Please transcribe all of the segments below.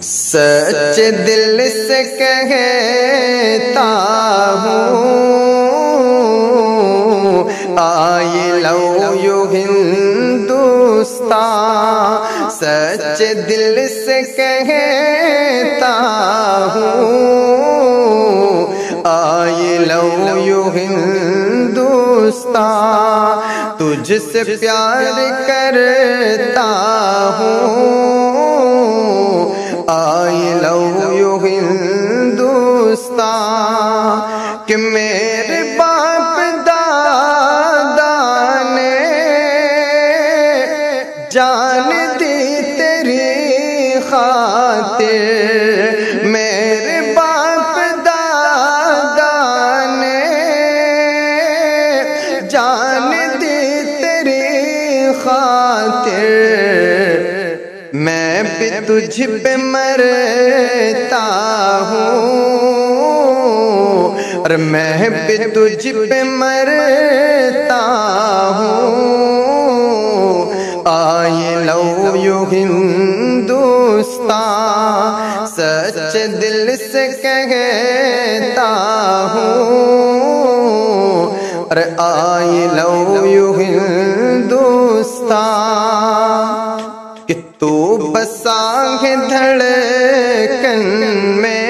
سچ دل سے کہتا ہوں آئی لو یو ہندوستان، سچ دل سے کہتا ہوں آئی لو یو ہندوستان، تجھ سے پیار کرتا ہوں آئی لو یو ہندوستان، کہ میرے باپ دادا نے جان دی تیری خاطر، میرے باپ دادا نے جان دی تیری خاطر، میں بھی تجھ پہ مرتا ہوں اور میں بھی تجھ پہ مرتا ہوں آئی لو یو ہندوستان، سچ دل سے کہتا ہوں اور آئی لو یو ہندوستان، کہ تو بسا ہے دھڑکن میں،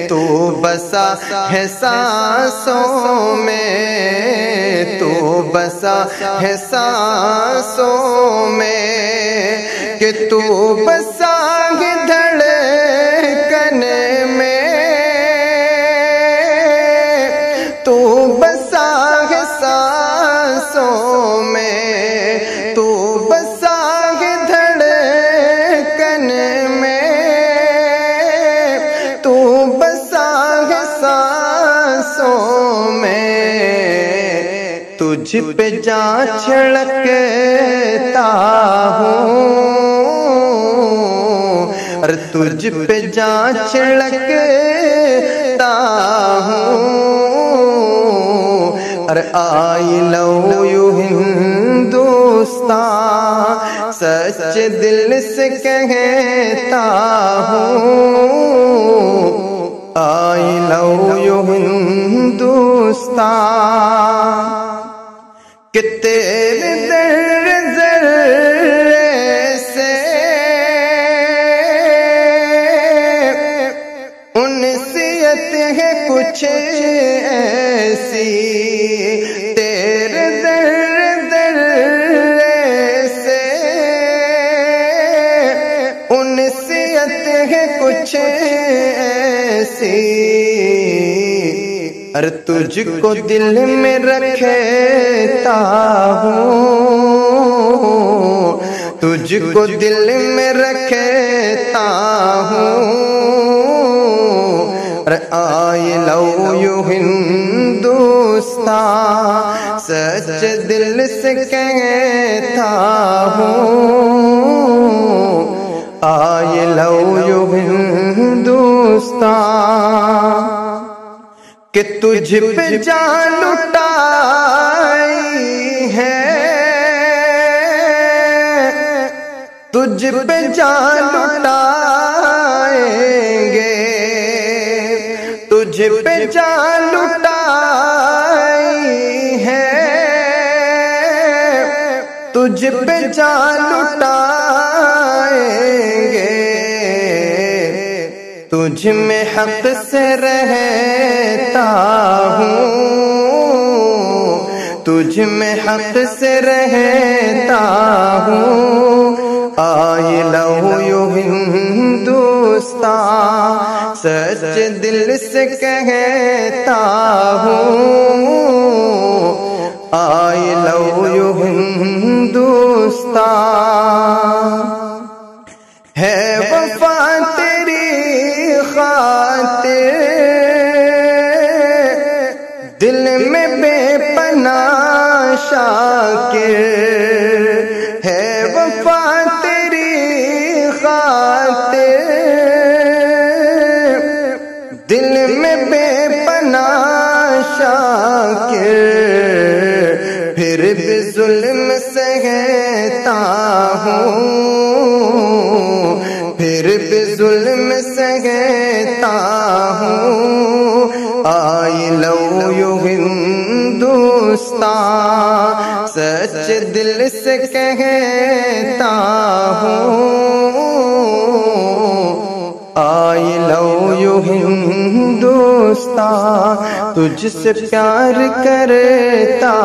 تو بسا ہے سانسوں میں، تو بسا ہے سانسوں میں، کہ تو بسا ہے دھڑکن میں، تو بسا ہے سانسوں میں، تو بسا ہے دھڑکن میں، تو بسا ہے سانسوں میں، تجھ پہ جان چھڑکتا ہوں اور تجھ پہ جان چھڑکتا ہوں اور آئی لو یو ہندوستان، سچ دل سے کہتا ہوں آئی لو یو ہندوستان، کہ تیرے ذرے سے انسیت ہے کچھ ایسی، تیرے ذرے سے انسیت ہے کچھ ایسی، اور تجھ کو دل میں رکھتا ہوں، تجھ کو دل میں رکھتا ہوں اور آئی لو یو ہندوستان، سچ دل سے کہتا ہوں آئی لو یو ہندوستان، کہ تجھ پہ جان لٹائی ہے، تجھ پہ جان لٹائیں گے، تجھ پہ جان لٹائی ہے، تجھ پہ جان لٹائیں گے، تجھ میں حق سے رہتا ہوں، تجھ میں حق سے رہتا ہوں آئی لو یو ہندوستان، سچ دل سے کہتا ہوں آئی لو یو ہندوستان، ہے وفا تیری خاطر دل میں بے پناہ شاکر، ہے وفا تیری خاطر دل میں بے پناہ شاکر، پھر بھی ظلم سہتا ہوں پھر بھی ظلم سہتا ہوں. I love you ہندوستان سچ دل سے کہتا ہوں. I love you ہندوستان تجھ سے پیار کرتا